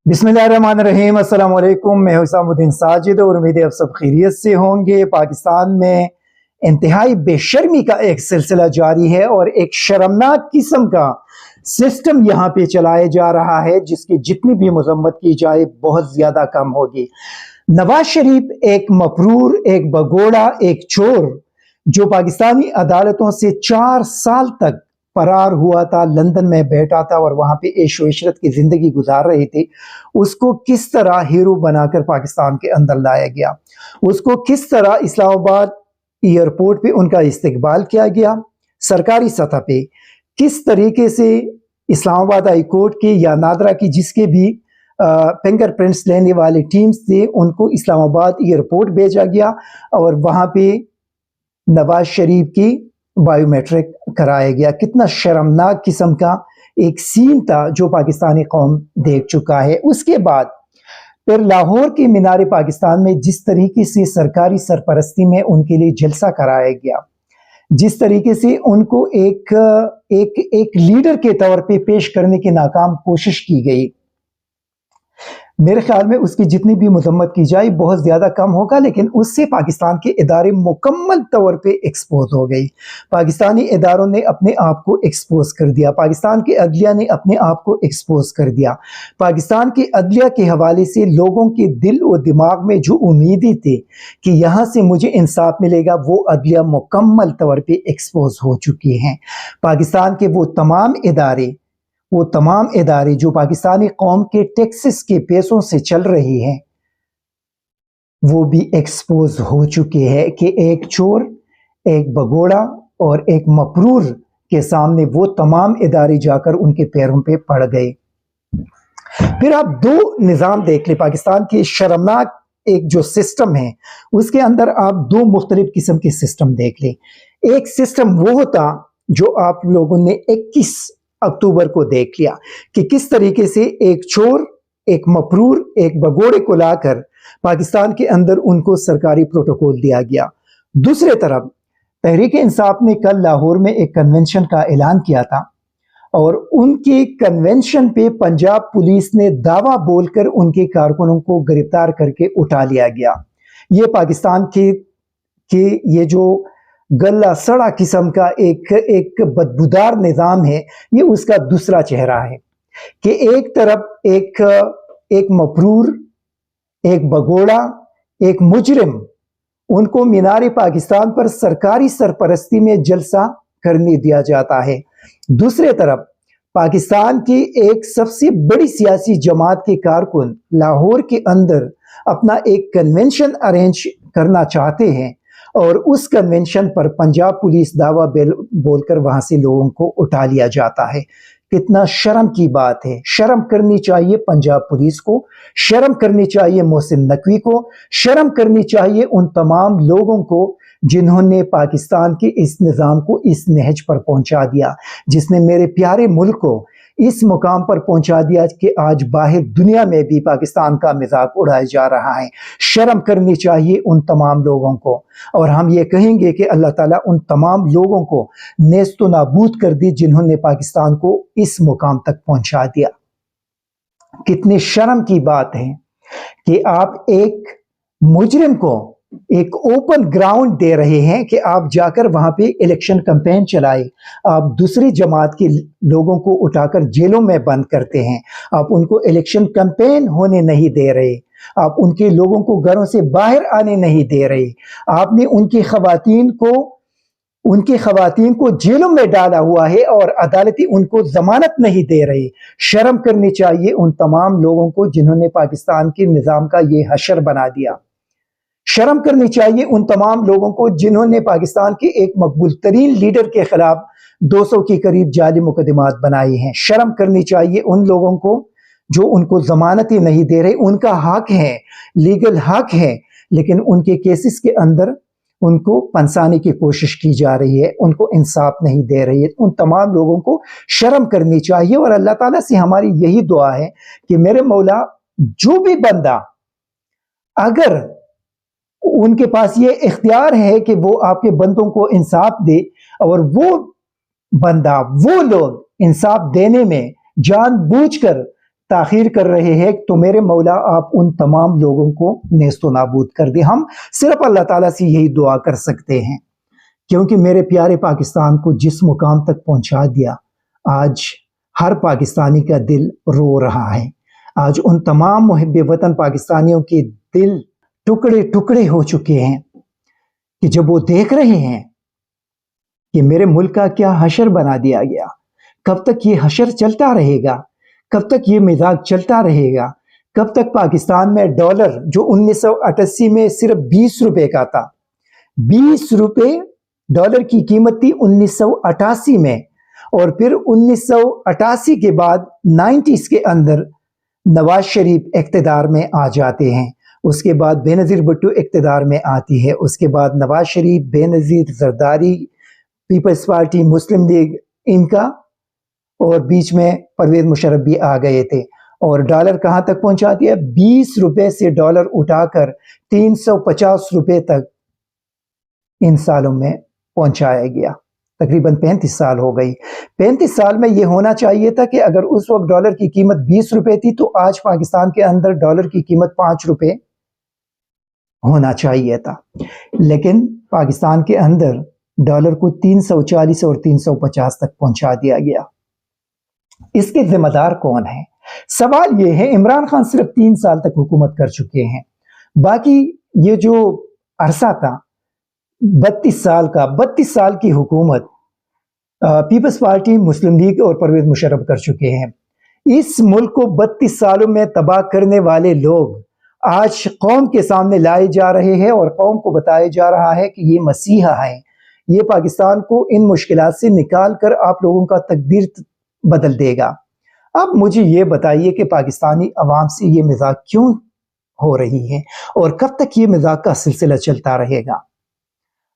बिस्मिल्लाहिर्रहमानिर्रहीम। अस्सलाम वालेकुम। मैं हुसामुद्दीन साजिद और उम्मीद है आप सब खैरियत से होंगे। पाकिस्तान में इंतहाई बेशर्मी का एक सिलसिला जारी है और एक शर्मनाक किस्म का सिस्टम यहाँ पे चलाया जा रहा है जिसकी जितनी भी मजम्मत की जाए बहुत ज्यादा कम होगी। नवाज शरीफ एक मफरूर, एक भगोड़ा, एक चोर जो पाकिस्तानी अदालतों से 4 साल तक फरार हुआ था, लंदन में बैठा था और वहां पे ऐशो इशरत की जिंदगी गुजार रही थी, उसको किस तरह हीरो बनाकर पाकिस्तान के अंदर लाया गया, उसको किस तरह इस्लामाबाद एयरपोर्ट पे उनका इस्तकबाल किया गया, सरकारी सतह पे किस तरीके से इस्लामाबाद हाई कोर्ट के या नादरा की जिसके भी फिंगरप्रिंट्स लेने वाली टीम्स थे उनको इस्लामाबाद एयरपोर्ट भेजा गया और वहां पे नवाज शरीफ की बायोमेट्रिक कराया गया। कितना शर्मनाक किस्म का एक सीन था जो पाकिस्तानी कौम देख चुका है। उसके बाद फिर लाहौर के मीनार पाकिस्तान में जिस तरीके से सरकारी सरपरस्ती में उनके लिए जलसा कराया गया, जिस तरीके से उनको एक लीडर के तौर पे पेश करने की नाकाम कोशिश की गई, मेरे ख्याल में उसकी जितनी भी मजम्मत की जाए बहुत ज्यादा कम होगा। लेकिन उससे पाकिस्तान के इदारे मुकम्मल तौर पे एक्सपोज हो गई। पाकिस्तानी इदारों ने अपने आप को एक्सपोज कर दिया, पाकिस्तान की अदलिया ने अपने आप को एक्सपोज कर दिया। पाकिस्तान की अदलिया के हवाले से लोगों के दिल और दिमाग में जो उम्मीदें थी कि यहाँ से मुझे इंसाफ मिलेगा, वो अदलिया मुकम्मल तौर पर एक्सपोज हो चुकी हैं। पाकिस्तान के वो तमाम इदारे जो पाकिस्तानी कौम के टैक्सेस के पैसों से चल रही हैं, वो भी एक्सपोज हो चुके हैं कि एक चोर, एक भगोड़ा और एक मफरूर के सामने वो तमाम इदारे जाकर उनके पैरों पे पड़ गए। फिर आप दो निज़ाम देख ले, पाकिस्तान के शर्मनाक एक जो सिस्टम है उसके अंदर आप दो मुख्तलिफ किस्म के सिस्टम देख ले। एक सिस्टम वो होता जो आप लोगों ने 21 अक्टूबर को देख लिया कि किस तरीके से एक चोर, एक मफरूर, एक भगोड़े को लाकर पाकिस्तान के अंदर उनको सरकारी प्रोटोकॉल दिया गया। दूसरे तरफ तहरीक इंसाफ ने कल लाहौर में एक कन्वेंशन का ऐलान किया था और उनके कन्वेंशन पे पंजाब पुलिस ने दावा बोलकर उनके कारकुनों को गिरफ्तार करके उठा लिया गया। ये पाकिस्तान के ये जो गला सड़ा किस्म का एक बदबूदार निजाम है, ये उसका दूसरा चेहरा है कि एक तरफ एक मफरूर, एक भगोड़ा, एक मुजरिम, उनको मीनार पाकिस्तान पर सरकारी सरपरस्ती में जलसा करने दिया जाता है। दूसरे तरफ पाकिस्तान की एक सबसे बड़ी सियासी जमात के कारकुन लाहौर के अंदर अपना एक कन्वेंशन अरेंज करना चाहते हैं और उस कन्वेंशन पर पंजाब पुलिस दावा बोलकर वहां से लोगों को उठा लिया जाता है। कितना शर्म की बात है। शर्म करनी चाहिए पंजाब पुलिस को, शर्म करनी चाहिए मोहसिन नकवी को, शर्म करनी चाहिए उन तमाम लोगों को जिन्होंने पाकिस्तान के इस निज़ाम को इस नहज पर पहुंचा दिया, जिसने मेरे प्यारे मुल्क को इस मुकाम पर पहुंचा दिया कि आज बाहर दुनिया में भी पाकिस्तान का मजाक उड़ाया जा रहा है। शर्म करनी चाहिए उन तमाम लोगों को और हम ये कहेंगे कि अल्लाह ताला उन तमाम लोगों को नेस्तो नाबूद कर दी जिन्होंने पाकिस्तान को इस मुकाम तक पहुंचा दिया। कितनी शर्म की बात है कि आप एक मुजरिम को एक ओपन ग्राउंड दे रहे हैं कि आप जाकर वहां पे इलेक्शन कैंपेन चलाए। आप दूसरी जमात के लोगों को उठाकर जेलों में बंद करते हैं, आप उनको इलेक्शन कैंपेन होने नहीं दे रहे, आप उनके लोगों को घरों से बाहर आने नहीं दे रहे, आपने उनकी खवातीन को जेलों में डाला हुआ है और अदालती उनको जमानत नहीं दे रही। शर्म करनी चाहिए उन तमाम लोगों को जिन्होंने पाकिस्तान के निज़ाम का ये हशर बना दिया। शर्म करनी चाहिए उन तमाम लोगों को जिन्होंने पाकिस्तान के एक मकबूल तरीन लीडर के खिलाफ 200 के करीब जाली मुकदमात बनाए हैं। शर्म करनी चाहिए उन लोगों को जो उनको जमानत ही नहीं दे रहे। उनका हक है, लीगल हक है, लेकिन उनके केसेस के अंदर उनको पंसाने की कोशिश की जा रही है, उनको इंसाफ नहीं दे रही है। उन तमाम लोगों को शर्म करनी चाहिए और अल्लाह ताला से हमारी यही दुआ है कि मेरे मौला, जो भी बंदा अगर उनके पास ये इख्तियार है कि वो आपके बंदों को इंसाफ दे और वो लोग इंसाफ देने में जानबूझकर تاخیر کر رہے ہیں تو میرے مولا آپ ان تمام لوگوں کو نیست و نابود کر دے. ہم صرف اللہ تعالیٰ سے یہی دعا کر سکتے ہیں، کیونکہ میرے پیارے پاکستان کو جس مقام تک پہنچا دیا، آج ہر پاکستانی کا دل رو رہا ہے. آج ان تمام محب وطن پاکستانیوں کے دل ٹکڑے ٹکڑے ہو چکے ہیں کہ جب وہ دیکھ رہے ہیں کہ میرے ملک کا کیا حشر بنا دیا گیا. کب تک یہ حشر چلتا رہے گا؟ کب تک یہ مزاج چلتا رہے گا؟ کب تک پاکستان میں ڈالر جو 1988 میں صرف 20 روپے کا تھا، 20 روپے ڈالر کی قیمت تھی 1988 میں، اور پھر 1988 کے بعد 90s کے اندر نواز شریف اقتدار میں آ جاتے ہیں. اس کے بعد بے نظیر بھٹو اقتدار میں آتی ہے. اس کے بعد نواز شریف، بے نظیر، زرداری، پیپلز پارٹی، مسلم لیگ، ان کا، اور بیچ میں پرویز مشرف بھی آ گئے تھے. اور ڈالر کہاں تک پہنچا دیا؟ 20 روپے سے ڈالر اٹھا کر 350 روپے تک ان سالوں میں پہنچایا گیا. تقریباً 35 سال ہو گئی. 35 سال میں یہ ہونا چاہیے تھا کہ اگر اس وقت ڈالر کی قیمت 20 روپے تھی تو آج پاکستان کے اندر ڈالر کی قیمت 5 روپے ہونا چاہیے تھا. لیکن پاکستان کے اندر ڈالر کو 340 اور 350 تک پہنچا دیا گیا. اس کے ذمہ دار کون ہیں؟ سوال یہ ہے، عمران خان صرف 3 سال تک حکومت کر چکے ہیں. باقی یہ جو عرصہ تھا 32 سال کا، 32 سال کی حکومت پیپلز پارٹی، مسلم لیگ اور پرویز مشرف کر چکے ہیں. اس ملک کو 32 سالوں میں تباہ کرنے والے لوگ آج قوم کے سامنے لائے جا رہے ہیں اور قوم کو بتایا جا رہا ہے کہ یہ مسیحا ہیں، یہ پاکستان کو ان مشکلات سے نکال کر آپ لوگوں کا تقدیر بدل دے گا. اب مجھے یہ بتائیے کہ پاکستانی عوام سے یہ مذاق کیوں ہو رہی ہے اور کب تک یہ مذاق کا سلسلہ چلتا رہے گا؟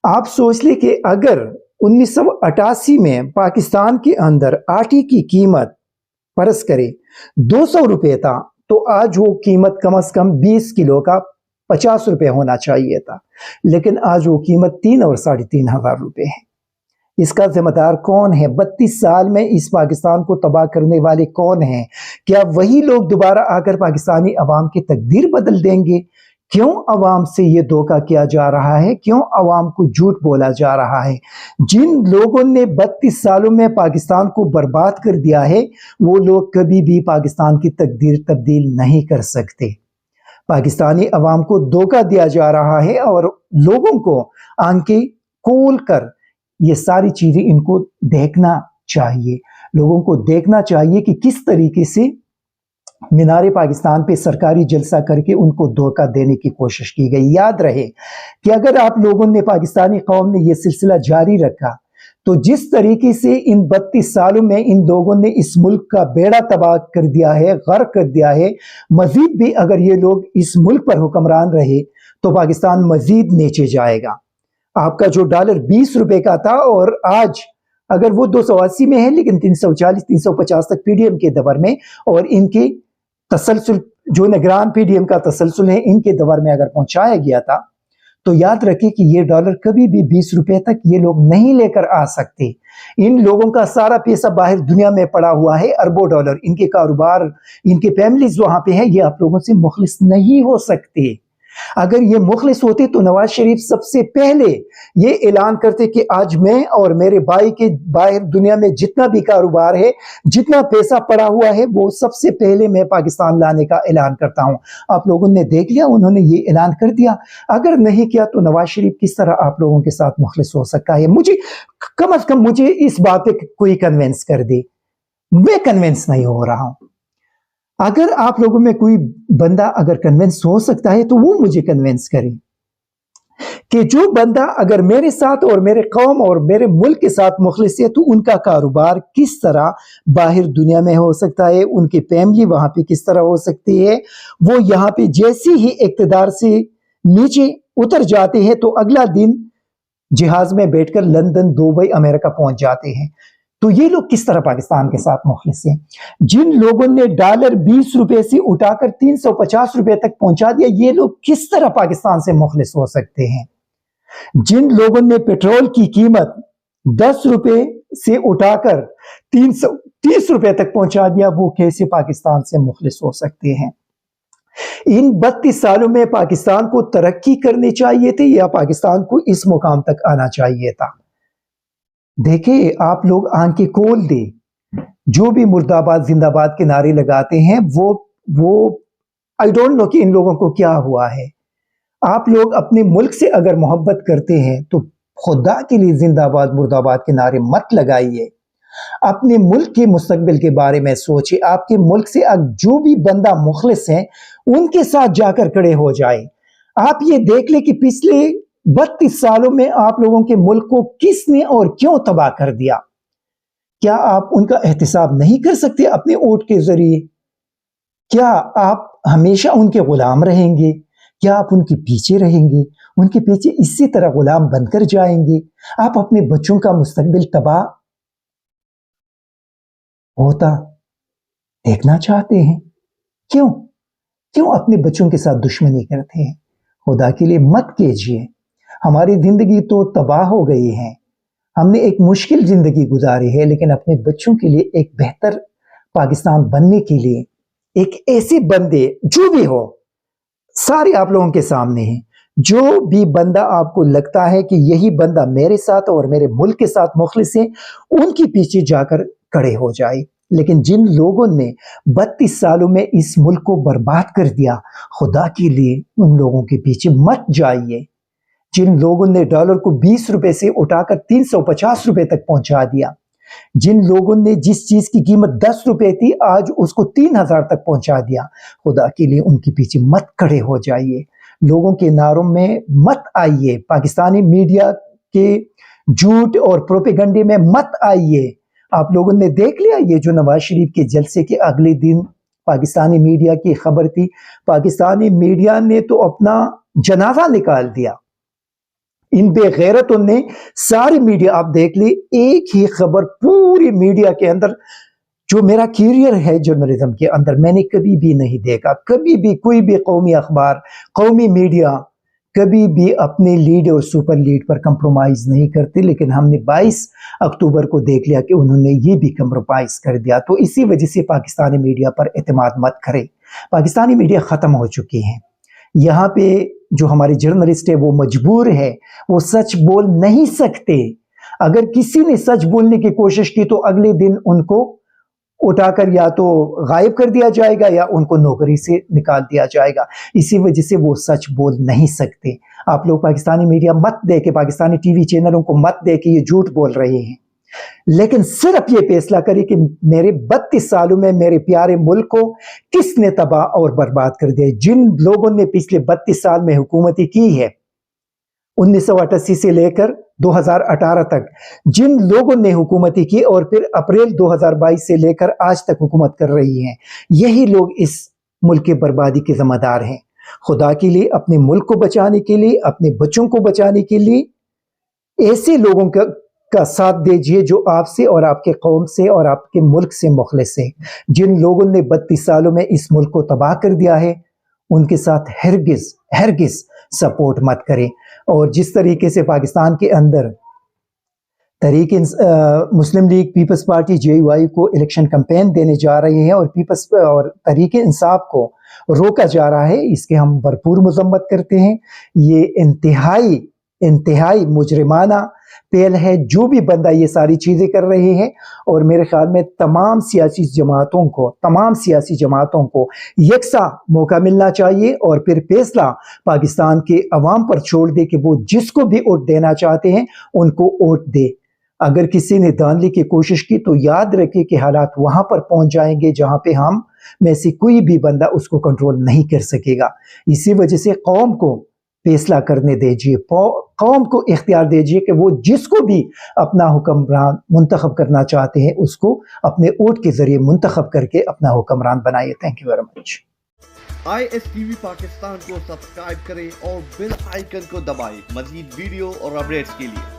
آپ سوچ لیں کہ اگر 1988 میں پاکستان کے اندر آٹے کی قیمت فرض کرے 200 روپے تھا تو آج وہ قیمت کم از کم 20 کلو کا 50 روپے ہونا چاہیے تھا، لیکن آج وہ قیمت 3 اور 3.5 ہزار روپے ہے. اس کا ذمہ دار کون ہے؟ 32 سال میں اس پاکستان کو تباہ کرنے والے کون ہیں؟ کیا وہی لوگ دوبارہ آ کر پاکستانی عوام کی تقدیر بدل دیں گے؟ کیوں عوام سے یہ دھوکہ کیا جا رہا ہے؟ کیوں عوام کو جھوٹ بولا جا رہا ہے؟ جن لوگوں نے 32 سالوں میں پاکستان کو برباد کر دیا ہے وہ لوگ کبھی بھی پاکستان کی تقدیر تبدیل نہیں کر سکتے. پاکستانی عوام کو دھوکہ دیا جا رہا ہے اور لوگوں کو آنکھیں کھول کر یہ ساری چیزیں ان کو دیکھنا چاہیے. لوگوں کو دیکھنا چاہیے کہ کس طریقے سے مینار پاکستان پہ سرکاری جلسہ کر کے ان کو دھوکہ دینے کی کوشش کی گئی. یاد رہے کہ اگر آپ لوگوں نے، پاکستانی قوم نے یہ سلسلہ جاری رکھا تو جس طریقے سے ان 32 سالوں میں ان لوگوں نے اس ملک کا بیڑا تباہ کر دیا ہے، غرق کر دیا ہے، مزید بھی اگر یہ لوگ اس ملک پر حکمران رہے تو پاکستان مزید نیچے جائے گا. آپ کا جو ڈالر 20 روپے کا تھا اور آج اگر وہ 280 میں ہے لیکن 340 350 تک پی ڈی ایم کے دور میں، اور ان کے تسلسل جو نگران پی ڈی ایم کا تسلسل ہے ان کے دور میں اگر پہنچایا گیا تھا تو یاد رکھیں کہ یہ ڈالر کبھی بھی 20 روپے تک یہ لوگ نہیں لے کر آ سکتے. ان لوگوں کا سارا پیسہ باہر دنیا میں پڑا ہوا ہے، اربوں ڈالر، ان کے کاروبار، ان کے فیملیز وہاں پہ ہیں، یہ آپ لوگوں سے مخلص نہیں ہو سکتے. اگر یہ مخلص ہوتے تو نواز شریف سب سے پہلے یہ اعلان کرتے کہ آج میں اور میرے بھائی کے باہر دنیا میں جتنا بھی کاروبار ہے، جتنا پیسہ پڑا ہوا ہے، وہ سب سے پہلے میں پاکستان لانے کا اعلان کرتا ہوں. آپ لوگوں نے دیکھ لیا، انہوں نے یہ اعلان کر دیا. اگر نہیں کیا تو نواز شریف کس طرح آپ لوگوں کے ساتھ مخلص ہو سکتا ہے؟ مجھے کم از کم مجھے اس بات پہ کوئی کنونس کر دے. میں کنونس نہیں ہو رہا ہوں. اگر آپ لوگوں میں کوئی بندہ اگر کنونس ہو سکتا ہے تو وہ مجھے کنونس کرے کہ جو بندہ اگر میرے ساتھ اور میرے قوم اور میرے ملک کے ساتھ مخلص ہے تو ان کا کاروبار کس طرح باہر دنیا میں ہو سکتا ہے، ان کی فیملی وہاں پہ کس طرح ہو سکتی ہے. وہ یہاں پہ جیسے ہی اقتدار سے نیچے اتر جاتے ہیں تو اگلا دن جہاز میں بیٹھ کر لندن، دبئی، امریکہ پہنچ جاتے ہیں. تو یہ لوگ کس طرح پاکستان کے ساتھ مخلص ہیں؟ جن لوگوں نے ڈالر 20 روپے سے اٹھا کر 350 روپے تک پہنچا دیا، یہ لوگ کس طرح پاکستان سے مخلص ہو سکتے ہیں؟ جن لوگوں نے پیٹرول کی قیمت 10 روپے سے اٹھا کر 30 रुपए तक पहुंचा दिया, वो कैसे पाकिस्तान से मुखलिस हो सकते हैं? इन 32 सालों में पाकिस्तान को तरक्की करनी चाहिए थी या पाकिस्तान को इस मुकाम तक आना चाहिए था? देखिए, आप लोग आंखें खोल दे, जो भी मुर्दाबाद जिंदाबाद के नारे लगाते हैं वो आई डोंट नो कि इन लोगों को क्या हुआ है। आप लोग अपने मुल्क से अगर मोहब्बत करते हैं तो खुदा के लिए जिंदाबाद मुर्दाबाद के नारे मत लगाइए। अपने मुल्क के मुस्तकबिल के बारे में सोचिए। आपके मुल्क से जो भी बंदा मुखलिस है उनके साथ जाकर खड़े हो जाए। आप ये देख ले कि पिछले 32 सालों में आप लोगों के मुल्क को किसने और क्यों तबाह कर दिया। क्या आप उनका एहतिसाब नहीं कर सकते अपने वोट के जरिए? क्या आप हमेशा उनके गुलाम रहेंगे? क्या आप उनके पीछे रहेंगे? उनके पीछे इसी तरह गुलाम बनकर जाएंगे? आप अपने बच्चों का मुस्तकबिल तबाह होता देखना चाहते हैं? क्यों अपने बच्चों के साथ दुश्मनी करते हैं? खुदा के लिए मत कीजिए। हमारी जिंदगी तो तबाह हो गई है। हमने एक मुश्किल जिंदगी गुजारी है, लेकिन अपने बच्चों के लिए एक बेहतर पाकिस्तान बनने के लिए एक ऐसे बंदे जो भी हो, सारे आप लोगों के सामने हैं। जो भी बंदा आपको लगता है कि यही बंदा मेरे साथ और मेरे मुल्क के साथ मुखलिस है, उनके पीछे जाकर खड़े हो जाए। लेकिन जिन लोगों ने 32 सालों में इस मुल्क को बर्बाद कर दिया, खुदा के लिए उन लोगों के पीछे मत जाइए। जिन लोगों ने डॉलर को 20 रुपए से उठाकर 350 रुपए तक पहुंचा दिया, जिन लोगों ने जिस चीज की कीमत 10 रुपए थी आज उसको 3000 तक पहुंचा दिया, खुदा के लिए उनके पीछे मत खड़े हो जाइए। लोगों के नारों में मत आइए। पाकिस्तानी मीडिया के झूठ और प्रोपेगंडे में मत आइए। आप लोगों ने देख लिया ये जो नवाज शरीफ के जलसे के अगले दिन पाकिस्तानी मीडिया की खबर थी, पाकिस्तानी मीडिया ने तो अपना जनाजा निकाल दिया। इन बेगैरतों ने सारी मीडिया, आप देख ली, एक ही खबर पूरी मीडिया के अंदर, जो मेरा कैरियर है जर्नलिज्म के अंदर मैंने कभी भी नहीं देखा। कभी भी कोई भी कौमी अखबार, कौमी मीडिया कभी भी अपने लीड और सुपर लीड पर कंप्रोमाइज नहीं करती, लेकिन हमने 22 अक्टूबर को देख लिया कि उन्होंने ये भी कंप्रोमाइज कर दिया। तो इसी वजह से पाकिस्तानी मीडिया पर एतमाद मत करें। पाकिस्तानी मीडिया ख़त्म हो चुकी है। यहाँ पे जो हमारे जर्नलिस्ट है वो मजबूर है, वो सच बोल नहीं सकते। अगर किसी ने सच बोलने की कोशिश की तो अगले दिन उनको उठाकर या तो गायब कर दिया जाएगा या उनको नौकरी से निकाल दिया जाएगा। इसी वजह से वो सच बोल नहीं सकते। आप लोग पाकिस्तानी मीडिया मत देखे, पाकिस्तानी टीवी चैनलों को मत देखे ये झूठ बोल रहे हैं, लेकिन सिर्फ ये फैसला करिए कि मेरे 32 सालों में मेरे प्यारे मुल्क को किसने तबाह और बर्बाद कर दिया। जिन लोगों ने पिछले 32 साल में हुकूमती की है, 1988 से लेकर 2018 तक जिन लोगों ने हुकूमती की और फिर अप्रैल 2022 से लेकर आज तक हुकूमत कर रही हैं, यही लोग इस मुल्क की बर्बादी के जिम्मेदार हैं। खुदा के लिए अपने मुल्क को बचाने के लिए, अपने बच्चों को बचाने के लिए ऐसे लोगों का साथ दीजिए जो आपसे और आपके कौम से और आपके मुल्क से मुखलिस है। जिन लोगों ने 32 सालों में इस मुल्क को तबाह कर दिया है, उनके साथ हरगिज सपोर्ट मत करें। और जिस तरीके से पाकिस्तान के अंदर तहरीक मुस्लिम लीग, पीपल्स पार्टी JUI को इलेक्शन कैंपेन देने जा रहे हैं और तहरीक इंसाफ को रोका जा रहा है, इसके हम भरपूर मजम्मत करते हैं। ये इंतहाई मुजरिमाना पहल है जो भी बंदा ये सारी चीज़ें कर रहे हैं। और मेरे ख्याल में तमाम सियासी जमातों को यकसा मौका मिलना चाहिए और फिर फैसला पाकिस्तान के अवाम पर छोड़ दे कि वो जिसको भी वोट देना चाहते हैं उनको वोट दे। अगर किसी ने धांधली की कोशिश की तो याद रखिए कि हालात वहां पर पहुंच जाएंगे जहां पे हम में से कोई भी बंदा उसको कंट्रोल नहीं कर सकेगा। इसी वजह से कौम को फैसला करने दीजिए, कौम को इख्तियार दीजिए कि वो जिसको भी अपना हुक्मरान मुंतखब करना चाहते हैं उसको अपने वोट के जरिए मुंतखब करके अपना हुक्मरान बनाइए। Thank you very much. ISTV Pakistan को सब्सक्राइब करें और बेल आइकन को दबाएं मज़ीद वीडियो और अपडेट्स के लिए।